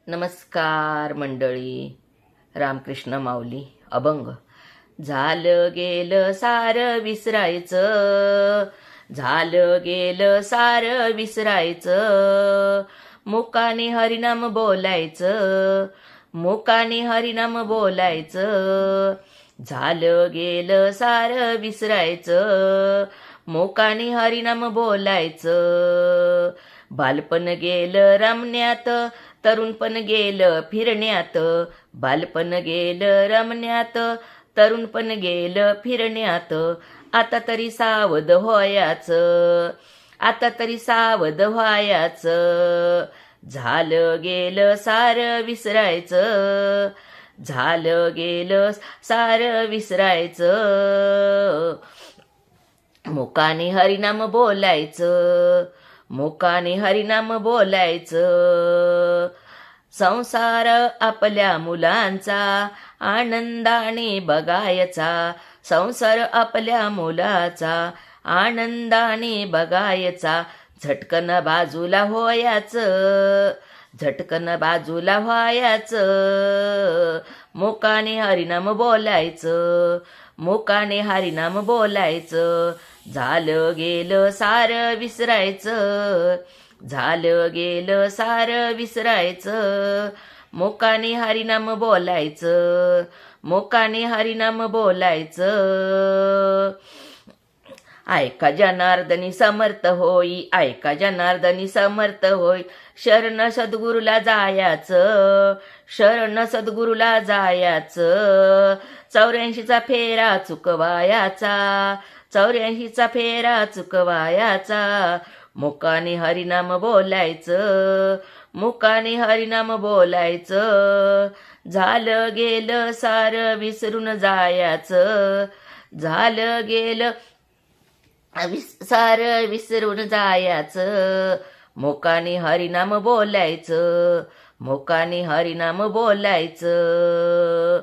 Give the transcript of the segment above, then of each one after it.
नमस्कार मंडळी. रामकृष्ण माऊली अभंग. झालं गेलं सार विसरायचं, झालं गेलं सार विसरायचं, मुकाने हरिनाम बोलायचं, मुकाने हरिनाम बोलायचं. झालं गेलं सार विसरायचं, मुकाने हरिनाम बोलायचं. बालपण गेलं रमण्यात, तरुणपण गेलं फिरण्यात, बालपण गेलं रमण्यात, तरुणपण गेलं फिरण्यात. आता तरी सावध व्हायाचं, आता तरी सावध व्हायाचं. झालं गेलं सार विसरायचं, झालं गेलं सार विसरायचं. मुकाने हरिनाम बोलायचं, मुकाने हरिनाम बोलायचं. संसार आपल्या मुलांचा आनंदाने बघायचा, संसार आपल्या मुलाचा आनंदाने बघायचा. झटकन बाजूला व्हायाचं, झटकन बाजूला व्हायाचं. मुकाने हरिनाम बोलायचं, मुकाने हरिनाम बोलायचं. झालं गेलं सार विसरायचं, झालं गेलं सार विसरायचं. मुकाने हरिनाम बोलायचं, मुकाने हरिनाम बोलायचं. ऐका जनार्दनी समर्थ होई, ऐका जनार्दनी समर्थ होई. शरण सद्गुरूला जायाचं, शरण सद्गुरूला जायाचं. 84चा फेरा चुकवायाचा, 84चा फेरा चुकवायाचा. मुकाने हरिनाम बोलायचं, मुकाने हरिनाम बोलायचं. झालं गेलं सार विसरून जायाचं, झालं गेलं सार विसरून जायाचं. मुकाने हरिनाम बोलायचं, मुकाने हरिनाम बोलायचं.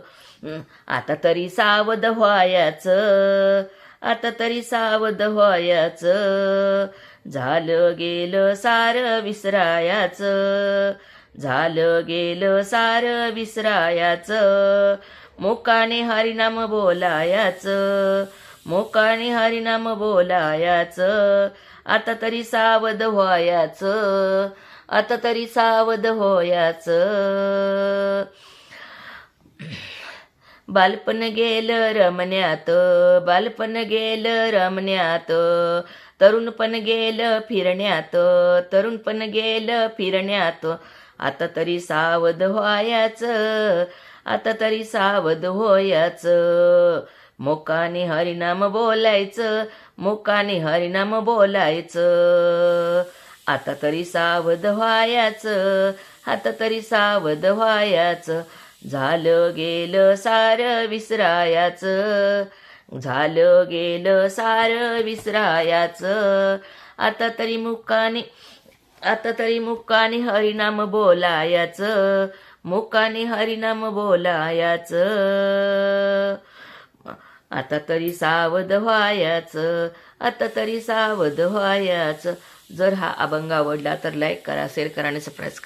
आता तरी सावध व्हायाचं, आता तरी सावध व्हायाचं. झालं गेलं सार विसरायाचं, झालं गेलं सार विसरायाचं. मुकाने हरिनाम बोलायाचं, मुकाने हरिनाम बोलायाचं. आता तरी सावध व्हायाचं, आता तरी सावध व्हायाचं. बालपण गेलं रमण्यात, बालपण गेलं रमण्यात, तरुणपण गेलं फिरण्यात, तरुणपण गेलं फिरण्यात. आता तरी सावध व्हायाचं, आता तरी सावध व्हायाचं. मुकाने हरिनाम बोलायचं, मुकाने हरिनाम बोलायचं. आता तरी सावध व्हायाचं, आता तरी सावध व्हायाचं. झालं गेलं सार विसरायाचं, झालं गेलं सार विसरायाचं. आता तरी मुकाने, आता तरी मुकाने हरिनाम बोलायाचं, मुकाने हरिनाम बोलायाचं. आता तरी सावध व्हायाचं, आता तरी सावध व्हायाचं. जर हा अभंग आवडला तर लाईक करा, शेअर करा आणि सबस्क्राईब करा.